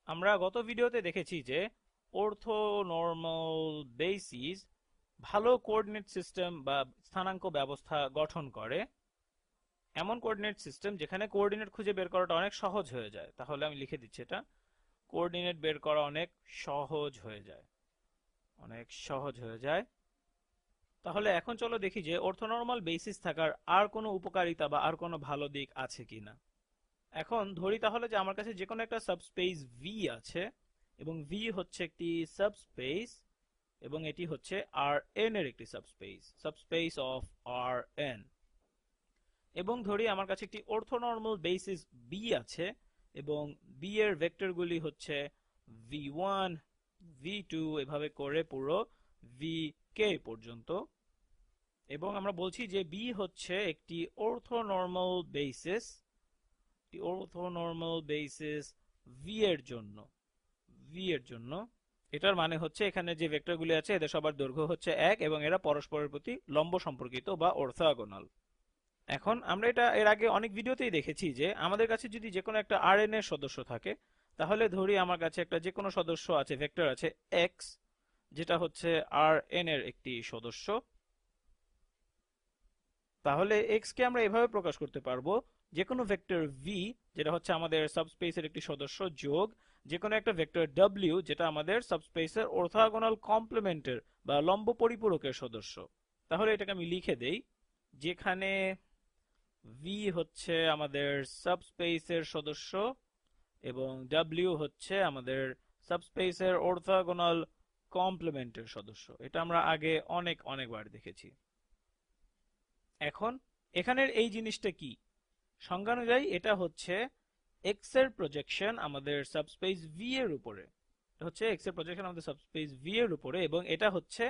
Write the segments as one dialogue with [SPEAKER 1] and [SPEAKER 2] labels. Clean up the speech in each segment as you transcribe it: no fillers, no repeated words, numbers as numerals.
[SPEAKER 1] আমরা গত ভিডিওতে দেখেছি যে অর্থোনর্মাল বেসিস ভালো কোঅর্ডিনেট সিস্টেম বা স্থানাঙ্ক ব্যবস্থা গঠন করে, এমন কোঅর্ডিনেট সিস্টেম যেখানে কোঅর্ডিনেট খুঁজে বের করাটা অনেক সহজ হয়ে যায়। তাহলে আমি লিখে দিচ্ছি, এটা কোঅর্ডিনেট বের করা অনেক সহজ হয়ে যায়, অনেক সহজ হয়ে যায়। তাহলে এখন চলো দেখি যে অর্থোনর্মাল বেসিস থাকার আর কোনো উপকারিতা বা আর কোনো ভালো দিক আছে কিনা। এখন ধরি তাহলে যে আমার কাছে যে কোনো একটা সাবস্পেস ভি আছে, এবং ভি হচ্ছে একটি সাবস্পেস, এবং এটি হচ্ছে আর এন এর একটি subspace, subspace of R N. এবং ধরি আমার কাছে একটি অর্থোনর্মাল বেসিস বি আছে, এবং বি এর ভেক্টরগুলি হচ্ছে ভি ওয়ান, ভি টু, এভাবে করে পুরো ভি কে পর্যন্ত। এবং আমরা বলছি যে বি হচ্ছে একটি অর্থোনর্মাল বেসিস, একটি অর্থোনর্মাল বেসিস ভি এর জন্য, ভি এর জন্য। এটার মানে হচ্ছে এখানে যে ভেক্টরগুলি আছে এদের সবার দৈর্ঘ্য হচ্ছে 1 এবং এরা পরস্পরের প্রতি লম্ব সম্পর্কিত বা অর্থোগোনাল। এখন আমরা এটা এর আগে অনেক ভিডিওতেই দেখেছি যে আমাদের কাছে যদি যে কোনো একটা আর এন এর সদস্য থাকে, তাহলে ধরি আমার কাছে একটা যে কোনো সদস্য আছে, ভেক্টর আছে এক্স, যেটা হচ্ছে আর এন এর একটি সদস্য। তাহলে এক্স কে আমরা এভাবে প্রকাশ করতে পারবো, যে কোনো ভেক্টর ভি, যেটা হচ্ছে আমাদের সাবস্পেসের একটি সদস্য, যোগ যে কোনো একটা ভেক্টর ডব্লিউ, যেটা আমাদের সাবস্পেসের অর্থোগোনাল কমপ্লিমেন্টের বা লম্ব পরিপূরকের সদস্য। তাহলে এটাকে আমি লিখে দেই, যেখানে ভি হচ্ছে আমাদের সাবস্পেসের সদস্য এবং ডব্লিউ হচ্ছে আমাদের সাবস্পেসের অর্থোগোনাল কমপ্লিমেন্টের সদস্য। এটা আমরা আগে অনেক অনেকবার দেখেছি। এখন এখানের এই জিনিসটা কি? সংজ্ঞানুযায়ী এটা হচ্ছে এক্স এর প্রজেকশন আমাদের সাবস্পেস ভি এর উপরে। এটা হচ্ছে এক্স এর প্রজেকশন আমাদের সাবস্পেস ভি এর উপরে, এবং এটা হচ্ছে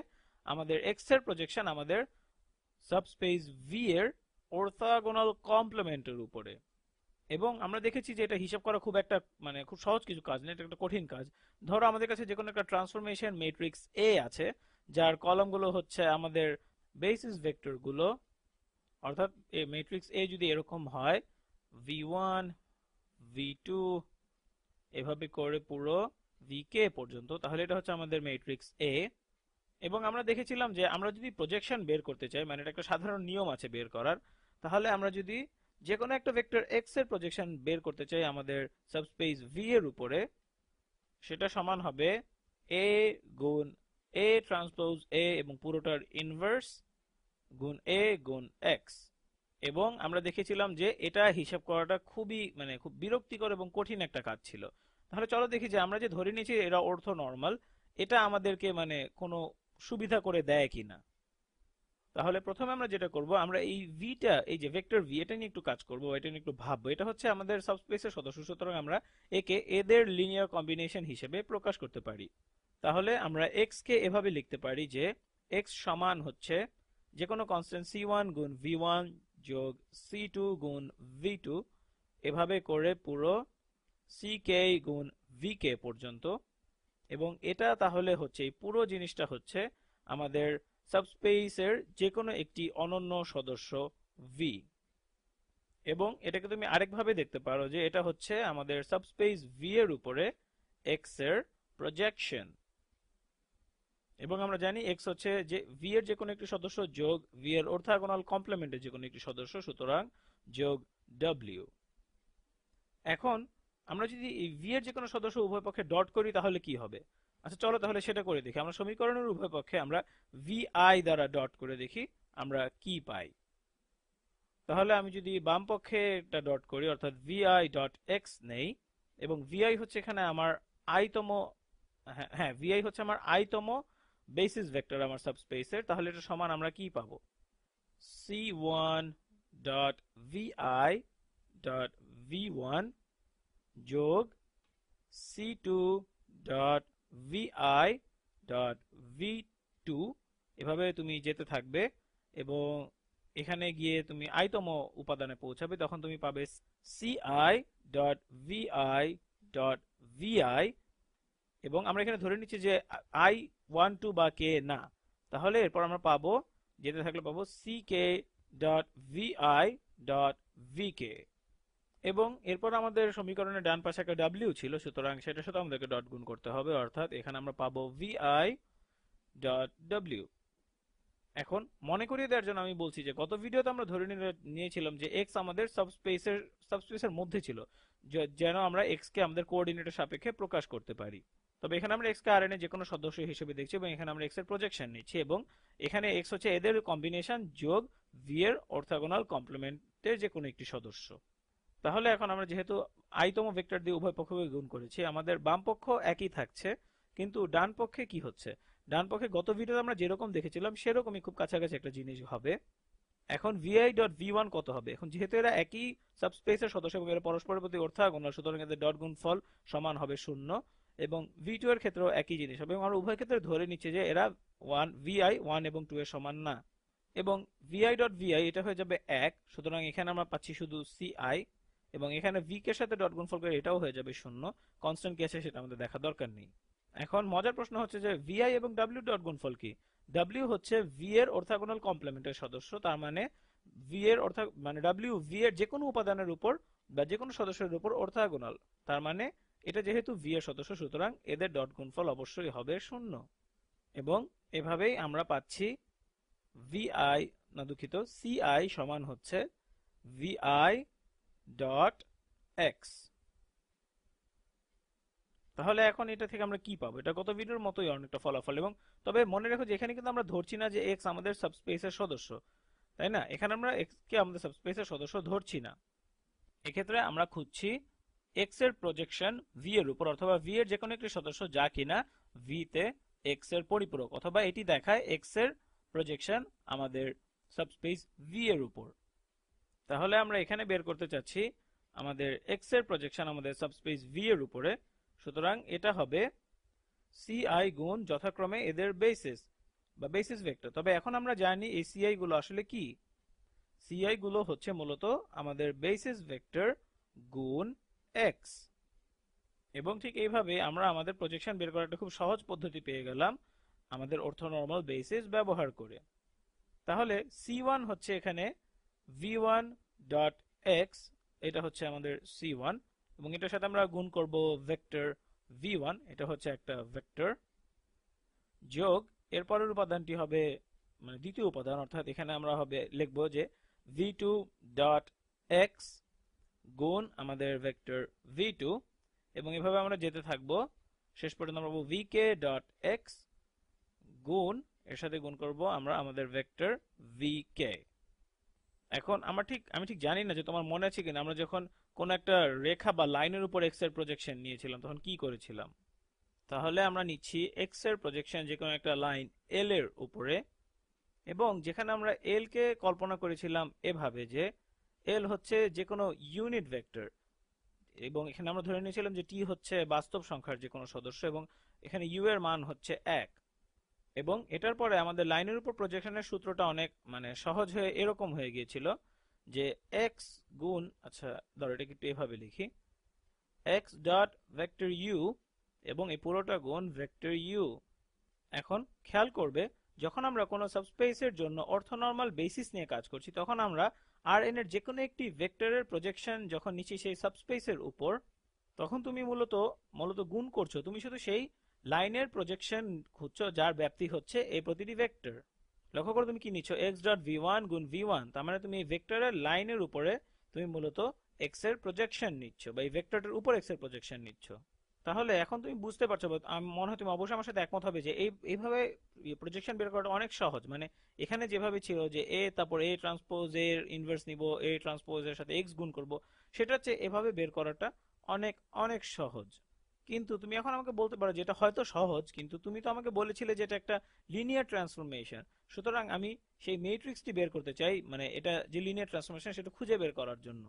[SPEAKER 1] আমাদের এক্স এর প্রজেকশন আমাদের সাবস্পেস ভি এর অর্থোগোনাল কমপ্লিমেন্টের উপরে। এবং আমরা দেখেছি যে এটা হিসাব করা খুব একটা মানে খুব সহজ কিছু কাজ না, এটা একটা কঠিন কাজ। ধরো আমাদের কাছে যে কোনো একটা ট্রান্সফরমেশন ম্যাট্রিক্স এ আছে, যার কলামগুলো হচ্ছে আমাদের বেসিস ভেক্টর গুলো। অর্থাৎ এই ম্যাট্রিক্স এ যদি এরকম হয়, v1, v2, এভাবে করে পুরো vk পর্যন্ত, তাহলে এটা হচ্ছে আমাদের ম্যাট্রিক্স এ। এবং আমরা দেখেছিলাম যে আমরা যদি প্রজেকশন বের করতে চাই, মানে এটা একটা সাধারণ নিয়ম আছে বের করার, তাহলে আমরা যদি যে কোনো একটা ভেক্টর এক্স এর প্রজেকশন বের করতে চাই আমাদের সাবস্পেস ভি এর উপরে, সেটা সমান হবে এ গুণ এ ট্রান্সপোজ এ এবং পুরোটার ইনভার্স গুণ এ গুণ এক্স। এবং আমরা দেখেছিলাম যে এটা হিসাব করাটা খুবই মানে খুব বিরক্তিকর এবং কঠিন একটা কাজ ছিল। তাহলে চলো দেখি যে আমরা যে ধরে নিয়েছি এরা অর্থ নর্মাল, এটা আমাদেরকে মানে কোনো সুবিধা করে দেয় কিনা। তাহলে প্রথমে আমরা যেটা করব, আমরা এই ভিটা, এই যে ভেক্টর ভি, এটা নিয়ে একটু কাজ করব, এটা নিয়ে একটু ভাববো। এটা হচ্ছে আমাদের সাবস্পেসের সদস্য, সুতরাং আমরা একে এদের লিনিয়ার কম্বিনেশন হিসেবে প্রকাশ করতে পারি। তাহলে আমরা এক্স কে এভাবে লিখতে পারি যে এক্স সমান হচ্ছে যে কোনো কনস্ট্যান্ট c1 গুণ v1 যোগ c2 গুণ v2, এভাবে করে পুরো ck গুণ vk পর্যন্ত। এবং এটা তাহলে হচ্ছে এই পুরো জিনিসটা হচ্ছে আমাদের সাবস্পেসের যে কোনো একটি অনন্য সদস্য ভি। এবং এটাকে তুমি আরেকভাবে দেখতে পারো যে এটা হচ্ছে আমাদের সাবস্পেস ভি এর উপরে এক্স এর প্রজেকশন। এবং আমরা জানি এক্স হচ্ছে যে ভি এর যে কোনো একটি সদস্য যোগ ভি এর অর্থোগোনাল কমপ্লিমেন্টের যে কোনো একটি সদস্য, সুতরাং যোগ ডব্লিউ। এখন আমরা যদি এই ভি এর যে কোনো সদস্য উভয় পক্ষে ডট করি তাহলে কি হবে? আচ্ছা চলো তাহলে সেটা করে দেখি। আমরা সমীকরণের উভয় পক্ষে আমরা ভি আই দ্বারা ডট করে দেখি আমরা কি পাই। তাহলে আমি যদি বাম পক্ষে একটা ডট করি, অর্থাৎ ভি আই ডট এক্স নেই, এবং ভি আই হচ্ছে এখানে আমার আইতম, হ্যাঁ হ্যাঁ, ভি আই হচ্ছে আমার আইতম বেসিস ভেক্টর আমার সাবস্পেসের, তাহলে এটা সমান আমরা কি পাবো? c1 dot vi dot v1 যোগ c2 dot vi dot v2, এভাবে তুমি যেতে থাকবে। এবং এখানে গিয়ে তুমি আইতম উপাদানে পৌঁছাবে, তখন তুমি পাবে ci dot vi dot vi। এবং আমরা এখানে ধরে নিচ্ছি যে আই 1 2 বা কে না, তাহলে এরপর আমরা পাবো, যেতে থাকলে পাবো ck dot vi dot vk। এবং এরপর আমাদের সমীকরণের ডান পাশে একটা ডাব্লিউ ছিল, সুতরাং সেটার সাথে আমাদেরকে ডট গুণ করতে হবে, অর্থাৎ এখানে আমরা পাবো ভিআই ডট ডাব্লিউ। এখন মনে করিয়ে দেওয়ার জন্য আমি বলছি যে গত ভিডিওতে আমরা ধরে নিয়েছিলাম যে এক্স আমাদের সাবস্পেসের মধ্যে ছিল, যেন আমরা এক্স কে আমাদের কোঅর্ডিনেটের সাপেক্ষে প্রকাশ করতে পারি। তবে এখানে আমরা এক্স কে আর এন এর যে কোনো সদস্য হিসেবে দেখছি এবং এখানে আমরা এক্স এর প্রজেকশন নিচ্ছি, এবং এখানে এক্স হচ্ছে এদের কম্বিনেশন যোগ ভি এর অর্থোগোনাল কমপ্লিমেন্টের যে কোনো একটি সদস্য। তাহলে এখন আমরা যেহেতু আইতম ভেক্টর দিয়ে উভয় পক্ষকে গুণ করেছি, আমাদের বাম পক্ষ একই থাকছে, কিন্তু ডান পক্ষে কি হচ্ছে? ডান পক্ষে গত ভিডিওতে আমরা যেরকম দেখেছিলাম সেরকমই খুব কাছাকাছি একটা জিনিস হবে। এখন vi ডট v1 কত হবে? এখন যেহেতু এরা একই সাবস্পেসের সদস্য এবং এরা পরস্পরের প্রতি অর্থোগোনাল, সুতরাং এদের ডট গুণফল সমান হবে 0, এবং v2 এর ক্ষেত্রেও একই জিনিস হবে, এবং আমরা উভয় ক্ষেত্রে ধরে নিচ্ছি যে এরা vi 1 এবং 2 এর সমান না। এবং vi ডট vi এটা হয়ে যাবে 1, সুতরাং এখানে আমরা পাচ্ছি শুধু ci, এবং এখানে v কে সাথে ডট গুণফল করে এটাও হয়ে যাবে 0। কনস্ট্যান্ট কি আছে সেটা আমাদের দেখা দরকার নেই। এখন মজার প্রশ্ন হচ্ছে যে vi এবং w ডট গুণফল কি? w হচ্ছে v এর অর্থোগোনাল কমপ্লিমেন্টের সদস্য, তার মানে w v এর যে কোনো উপাদানের উপর বা যে কোনো সদস্যের উপর অর্থোগোনাল, তার মানে এটা যেহেতু v এর সদস্য, সুতরাং এদের ডট গুণফল অবশ্যই হবে 0। এবং এভাবেই আমরা পাচ্ছি vi, না দুঃখিত, ci সমান হচ্ছে vi ডট এক্স। তাহলে এখন এটা থেকে আমরা কি পাবো? এটা গত ভিডিওর মতোই অনেকটা ফলাফল, এবং তবে মনে রাখো যে এখানে কিন্তু আমরা ধরছি না যে এক্স আমাদের সাবস্পেসের সদস্য, তাই না? এখানে আমরা এক্স কে আমাদের সাবস্পেসের সদস্য ধরছি না। এক্ষেত্রে আমরা খুঁজছি এক্স এর প্রজেকশন ভি এর উপর, অথবা ভি এর যে কোনো একটি সদস্য যা কিনা ভি তে এক্স এর পরিপূরক, অথবা এটি দেখায় এক্স এর প্রজেকশন আমাদের সাবস্পেস ভি এর উপর। তাহলে আমরা এখানে বের করতে চাচ্ছি আমাদের এক্স এর প্রজেকশন আমাদের সাবস্পেস ভি এর উপরে, সুতরাং এটা হবে ci গুণ যথাক্রমে এদের বেসিস বা বেসিস ভেক্টর। তবে এখন আমরা জানি এই ci গুলো আসলে কি। ci গুলো হচ্ছে মূলত আমাদের বেসিস ভেক্টর গুণ x, এবং ঠিক এইভাবে আমরা আমাদের প্রজেকশন বের করার একটা খুব সহজ পদ্ধতি পেয়ে গেলাম আমাদের অর্থোনর্মাল বেসিস ব্যবহার করে। তাহলে c1 হচ্ছে এখানে v1 ডট x, এটা হচ্ছে আমাদের c1, এবং এটার সাথে আমরা গুণ করব ভেক্টর v1, এটা হচ্ছে একটা ভেক্টর, যোগ এর পরের উপাদানটি হবে মানে দ্বিতীয় উপাদান, অর্থাৎ এখানে আমরা লিখব যে v2 ডট x গুণ আমাদের ভেক্টর v2, এবং এভাবে আমরা যেতে থাকবো, শেষ পর্যন্ত আমরা পাবো vk ডট x গুণ এর সাথে গুণ করব আমরা আমাদের ভেক্টর vk। এখন আমি ঠিক জানি না যে তোমার মনে আছে কিনা আমরা যখন কোন একটা রেখা বা লাইনের উপর এক্স এর প্রজেকশন নিয়েছিলাম তখন কি করেছিলাম। তাহলে আমরা নিচ্ছি এক্স এর প্রজেকশন যে কোনো একটা লাইন এল এর উপরে, এবং যেখানে আমরা এল কে কল্পনা করেছিলাম এভাবে যে এল হচ্ছে যে কোনো ইউনিট ভেক্টর, এবং এখানে আমরা ধরে নিয়েছিলাম যে টি হচ্ছে বাস্তব সংখ্যার যে কোনো সদস্য, এবং এখানে ইউ এর মান হচ্ছে 1। এবং এটার পরে আমাদের লাইনের উপর প্রজেকশনের সূত্রটা অনেক মানে সহজ হয়ে এরকম হয়ে গিয়েছিল যে x গুণ, আচ্ছা ধরো এটাকে একটু এভাবে লিখি, x ডট ভেক্টর ইউ এবং এই পুরোটা গুণ ভেক্টর ইউ। এখন খেয়াল করবে যখন আমরা কোনো সাবস্পেসের জন্য অর্থোনর্মাল বেসিস নিয়ে কাজ করছি তখন আমরা আর এন এর যে কোনো একটি ভেক্টরের প্রজেকশন যখন নিচ্ছি সেই সাবস্পেসের উপর, তখন তুমি মূলত গুণ করছো, তুমি শুধু সেই লাইনের প্রজেকশন খুঁজছো যার ব্যাপ্তি হচ্ছে এই প্রতিটি ভেক্টর। লক্ষ্য করো তুমি কি নিচ্ছ, x ডট v1 গুণ v1, তার মানে তুমি এই ভেক্টরের লাইনের উপরে তুমি মূলত x এর প্রজেকশন নিচ্ছ, বা এই ভেক্টরটার উপর x এর প্রজেকশন নিচ্ছ। তাহলে এখন তুমি বুঝতে পারছো, আমি মনে হয় তুমি অবশ্যই আমার সাথে একমত হবে যে এইভাবে প্রজেকশন বের করাটা অনেক সহজ। মানে এখানে যেভাবে ছিল যে এ তারপর এ ট্রান্সপোজ এর ইনভার্স নিব, এ ট্রান্সপোজ এর সাথে x গুণ করব, সেটা হচ্ছে এভাবে বের করাটা অনেক অনেক সহজ। কিন্তু তুমি এখন আমাকে বলতে পারো যে এটা হয়তো সহজ, কিন্তু তুমি তো আমাকে বলেছিলে যে এটা একটা লিনিয়ার ট্রান্সফরমেশন, সুতরাং আমি সেই ম্যাট্রিক্সটি বের করতে চাই, মানে এটা যে লিনিয়ার ট্রান্সফরমেশন সেটা খুঁজে বের করার জন্য।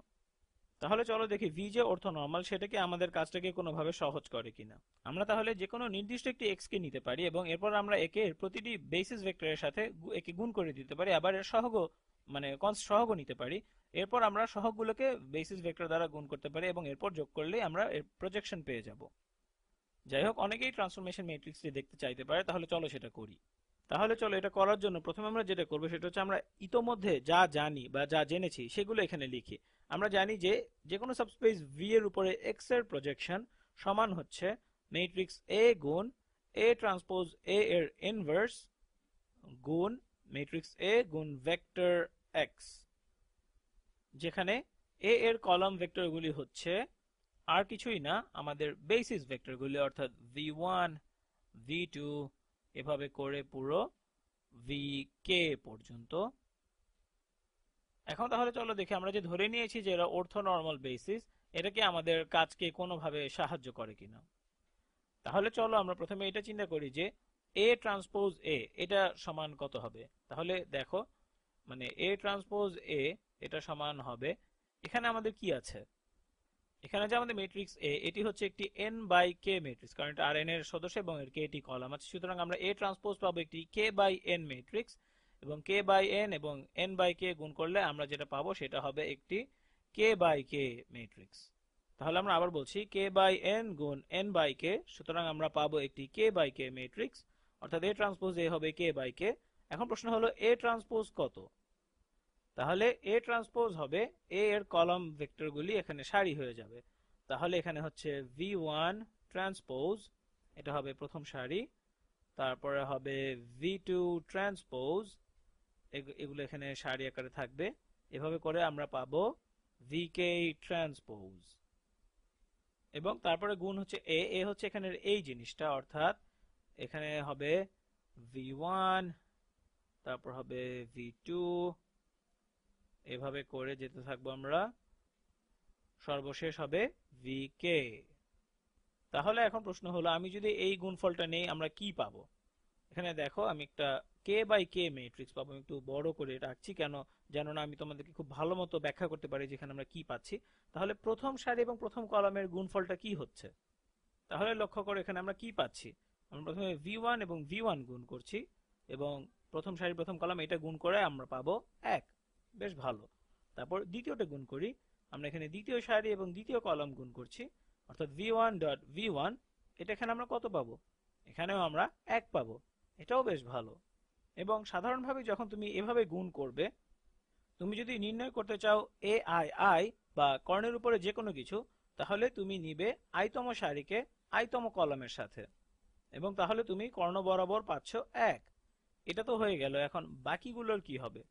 [SPEAKER 1] তাহলে চলো দেখি ভি যে অর্থোনর্মাল সেটাকে আমাদের কাজটাকে কোনোভাবে সহজ করে কিনা। আমরা তাহলে যে কোনো নির্দিষ্ট একটি এক্স কে নিতে পারি এবং এরপর আমরা একে প্রতিটি বেসিস ভেক্টরের সাথে একে গুণ করে দিতে পারি, আবার এর সহগও মানে সহগও নিতে পারি। এরপর আমরা সহগগুলোকে বেসিস ভেক্টর দ্বারা গুণ করতে পারি এবং এরপর যোগ করলেই আমরা এর প্রজেকশন পেয়ে যাব। যাই হোক, অনেকেই ট্রান্সফরমেশন ম্যাট্রিক্সটি দেখতে চাইতে পারে, তাহলে চলো সেটা করি। তাহলে চলো এটা করার জন্য প্রথমে আমরা যেটা করবো সেটা হচ্ছে আমরা ইতোমধ্যে যা জানি বা যা জেনেছি সেগুলো এখানে লিখি। আমরা জানি যে যে কোনো সাবস্পেস ভি এর উপরে এক্স এর প্রজেকশন সমান হচ্ছে ম্যাট্রিক্স এ গুণ এ ট্রান্সপোজ এ এর ইনভার্স গুণ ম্যাট্রিক্স এ গুণ ভেক্টর এক্স, যেখানে এ এর কলাম ভেক্টরগুলি হচ্ছে আর কিছুই না আমাদের বেসিস ভেক্টরগুলি, অর্থাৎ v1 v2 এভাবে করে পুরো vk পর্যন্ত। এখন তাহলে চলো দেখি, আমরা যে ধরে নিয়েছি যে এরা অর্থোনর্মাল বেসিস, এটা কি আমাদের কাজকে কোনোভাবে সাহায্য করে কিনা। তাহলে চলো আমরা প্রথমে এটা চিন্তা করি যে এ ট্রান্সপোজ এ এটা সমান কত হবে। তাহলে দেখো, মানে এ ট্রান্সপোজ এ এটা সমান হবে, এখানে আমাদের কি আছে, এখানে যে আমাদের ম্যাট্রিক্স এ এটি হচ্ছে একটি n বাই কে ম্যাট্রিক্স, কারণ এটা Rn এর সদস্য এবং এর কে টি কলাম আছে। সুতরাং আমরা এ ট্রান্সপোজ পাবো একটি k বাই n ম্যাট্রিক্স, এবং k বাই n এবং n বাই k গুণ করলে আমরা যেটা পাবো সেটা হবে একটি k বাই k ম্যাট্রিক্স। তাহলে আমরা আবার বলছি k বাই n গুণ n বাই k, সুতরাং আমরা পাবো একটি k বাই k ম্যাট্রিক্স, অর্থাৎ এ ট্রান্সপোজ এ হবে k বাই k। এখন প্রশ্ন হলো এ ট্রান্সপোজ কত। তাহলে এ ট্রান্সপোজ হবে এ এর কলাম ভেক্টরগুলি এখানে সারি হয়ে যাবে। তাহলে এখানে হচ্ছে v1 ট্রান্সপোজ, এটা হবে প্রথম সারি, তারপরে হবে v2 ট্রান্সপোজ, এগুলো এখানে সারি আকারে থাকবে। এভাবে করে আমরা পাবো vk ট্রান্সপোজ, এবং তারপরে গুণ হচ্ছে এ, এ হচ্ছে এখানের এই জিনিসটা, অর্থাৎ এখানে হবে v1, তারপর হবে v2, এভাবে করে যেতে থাকবো আমরা, সর্বশেষ হবে vk। তাহলে এখন প্রশ্ন হলো, আমি যদি এই গুণফলটা নেই আমরা কি পাবো। এখানে দেখো আমি একটা k বাই k ম্যাট্রিক্স পাবো, আমি একটু বড় করে রাখছি কেন, যেন না আমি তোমাদেরকে খুব ভালো মতো ব্যাখ্যা করতে পারি যেখানে আমরা কি পাচ্ছি। তাহলে প্রথম সারি এবং প্রথম কলামের গুণফলটা কি হচ্ছে, তাহলে লক্ষ্য করে এখানে আমরা কি পাচ্ছি। আমরা প্রথমে v1 এবং v1 গুণ করছি, এবং প্রথম সারি প্রথম কলাম এটা গুণ করে আমরা পাবো 1, বেশ ভালো। তারপর দ্বিতীয়টা গুণ করি, আমরা এখানে দ্বিতীয় সারি এবং দ্বিতীয় কলাম গুণ করছি, অর্থাৎ v1 ডট v1, এটা এখানে আমরা কত পাবো, এখানেও আমরা 1 পাবো, এটাও বেশ ভালো। এবং সাধারণভাবে যখন তুমি এভাবে গুণ করবে, তুমি যদি নির্ণয় করতে চাও এ আই আই বা কর্ণের উপরে যে কোনো কিছু, তাহলে তুমি নিবে আইতম সারিকে আইতম কলামের সাথে, এবং তাহলে তুমি কর্ণ বরাবর পাচ্ছ 1। এটা তো হয়ে গেল, এখন বাকিগুলোর কি হবে।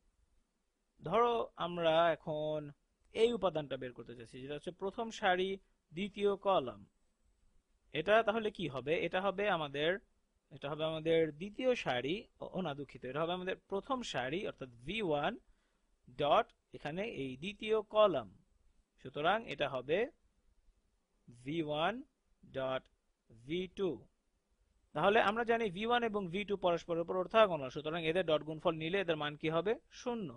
[SPEAKER 1] ধরো আমরা এখন এই উপাদানটা বের করতে চাইছি, যেটা হচ্ছে প্রথম সারি দ্বিতীয় কলাম। এটা তাহলে কি হবে, এটা হবে আমাদের দ্বিতীয় সারি, ও না দুঃখিত, এটা হবে আমাদের প্রথম সারি, অর্থাৎ v1 ডট এখানে এই দ্বিতীয় কলাম। সুতরাং এটা হবে v1 ডট v2। তাহলে আমরা জানি v1 এবং v2 পরস্পরের উপর অর্থোগোনাল, সুতরাং এদের ডট গুণফল নিলে এদের মান কি হবে, 0।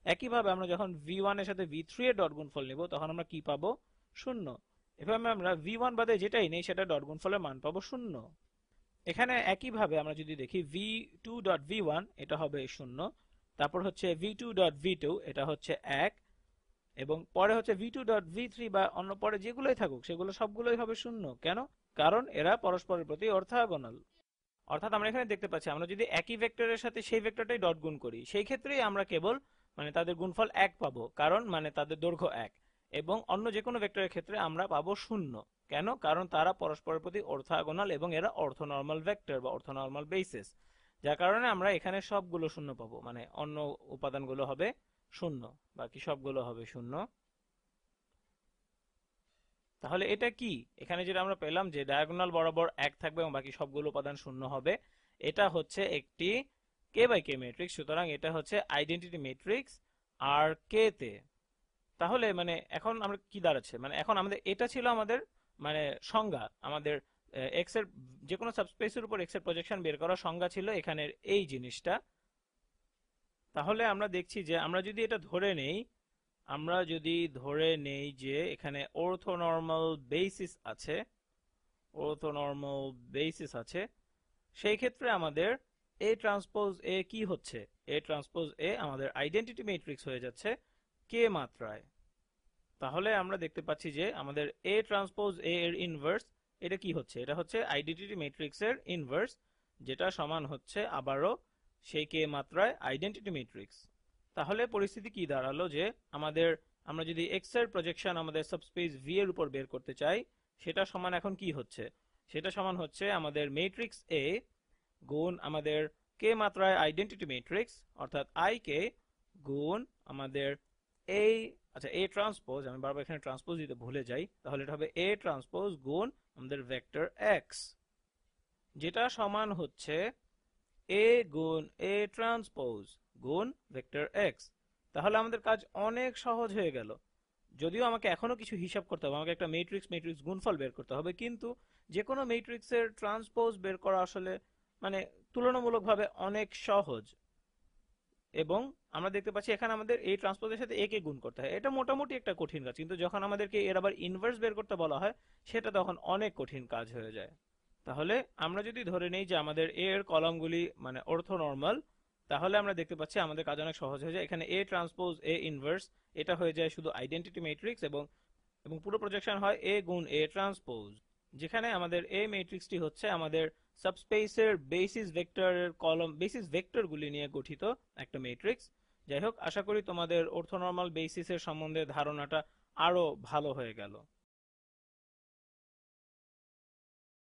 [SPEAKER 1] একইভাবে আমরা যখন v1 এর সাথে v3 এর ডট গুণফল নিব, তখন আমরা কি পাবো, 0। এভাবে আমরা v1 বাদে যেটাই নেই সেটা ডট গুণফলের মান পাবো 0। এখানে একইভাবে আমরা যদি দেখি v2 ডট v1 এটা হবে 0, তারপর হচ্ছে v2 ডট v2 এটা হচ্ছে 1, এবং পরে হচ্ছে v2 ডট v3 বা অন্য পরে যেগুলোই থাকুক সেগুলো সবগুলোই হবে 0। কেন, কারণ এরা পরস্পরের প্রতি অর্থোগোনাল। অর্থাৎ আমরা এখানে দেখতে পাচ্ছি, আমরা যদি একই ভেক্টরের সাথে সেই ভেক্টরটাই ডট গুণ করি, সেই ক্ষেত্রেই আমরা কেবল মানে তাদের গুণফল 1 পাবো, কারণ মানে তাদের দৈর্ঘ্য 1, এবং অন্য যে কোনো ভেক্টরের ক্ষেত্রে আমরা পাবো 0। কেন, কারণ তারা পরস্পরের প্রতি অর্থোগোনাল এবং এরা অর্থোনর্মাল ভেক্টর বা অর্থোনর্মাল বেসিস, যার কারণে আমরা এখানে সবগুলো 0 পাবো, মানে অন্য উপাদানগুলো হবে 0, বাকি সবগুলো হবে 0। তাহলে এটা কি, এখানে যেটা আমরা পেলাম যে ডায়াগোনাল বরাবর 1 থাকবে এবং বাকি সবগুলো উপাদান 0 হবে, এটা হচ্ছে একটি k বাই k ম্যাট্রিক্স। সুতরাং এটা হচ্ছে আইডেন্টিটি ম্যাট্রিক্স আর k তে। তাহলে মানে এখন আমরা কি দাঁড়াচ্ছে, মানে এখন আমাদের এটা ছিল আমাদের মানে সংজ্ঞা, আমাদের এক্স এর যে কোনো সাবস্পেসের উপর এক্স এর প্রজেকশন বের করার সংজ্ঞা ছিল এখানের এই জিনিসটা। তাহলে আমরা দেখছি যে আমরা যদি ধরে নেই যে এখানে অর্থোনর্মাল বেসিস আছে, সেই ক্ষেত্রে আমাদের এ ট্রান্সপোজ এ কি হচ্ছে, এ ট্রান্সপোজ এ আমাদের আইডেন্টিটি ম্যাট্রিক্স হয়ে যাচ্ছে কে মাত্রায়। তাহলে আমরা দেখতে পাচ্ছি যে আমাদের এ ট্রান্সপোজ এ এর ইনভার্স এটা কি হচ্ছে, এটা হচ্ছে আইডেন্টিটি ম্যাট্রিক্স এর ইনভার্স, যেটা সমান হচ্ছে আবারও সেই কে মাত্রায় আইডেন্টিটি ম্যাট্রিক্স। তাহলে পরিস্থিতি কি দাঁড়ালো যে আমাদের আমরা যদি x এর প্রজেকশন আমাদের সাবস্পেস v এর উপর বের করতে চাই, সেটা সমান এখন কি হচ্ছে? সেটা সমান হচ্ছে আমাদের ম্যাট্রিক্স A গুণ আমাদের k মাত্রায় আইডেন্টিটি ম্যাট্রিক্স অর্থাৎ i k গুণ আমাদের a, আচ্ছা a ট্রান্সপোজ, আমি বারবার এখানে ট্রান্সপোজ দিতে ভুলে যাই, তাহলে এটা হবে a ট্রান্সপোজ গুণ আমাদের ভেক্টর x, যেটা সমান হচ্ছে a গুণ a ট্রান্সপোজ গুণ ভেক্টর x। তাহলে আমাদের কাজ অনেক সহজ হয়ে গেল। যদিও আমাকে এখনো কিছু হিসাব করতে হবে, আমাকে একটা ম্যাট্রিক্স ম্যাট্রিক্স গুণফল বের করতে হবে, কিন্তু যে কোনো ম্যাট্রিক্সের ট্রান্সপোজ বের করা আসলে মানে তুলনামূলকভাবে অনেক সহজ। এবং আমরা দেখতে পাচ্ছি এখানে আমাদের এই ট্রান্সপোজের সাথে এ কে গুণ করতে হয়, এটা মোটামুটি একটা কঠিন কাজ, কিন্তু যখন আমাদেরকে এর আবার ইনভার্স বের করতে বলা হয় সেটা তখন অনেক কঠিন কাজ হয়ে যায়। তাহলে আমরা যদি ধরে নেই যে আমাদের এ এর কলামগুলি মানে অর্থোনর্মাল, তাহলে আমরা দেখতে পাচ্ছি আমাদের কাজ অনেক সহজ হয়ে যায়। এখানে এ ট্রান্সপোজ এ ইনভার্স এটা হয়ে যায় শুধু আইডেন্টিটি ম্যাট্রিক্স, এবং এবং পুরো প্রজেকশন হয় এ গুণ এ ট্রান্সপোজ, যেখানে আমাদের এ ম্যাট্রিক্সটি হচ্ছে আমাদের সাবস্পেসের বেসিস ভেক্টরের কলম বেসিস ভেক্টরগুলি নিয়ে গঠিত একটা ম্যাট্রিক্স। যাই হোক, আশা করি তোমাদের অর্থোনর্মাল বেসিসের সম্বন্ধে ধারণাটা আরো ভালো হয়ে গেল।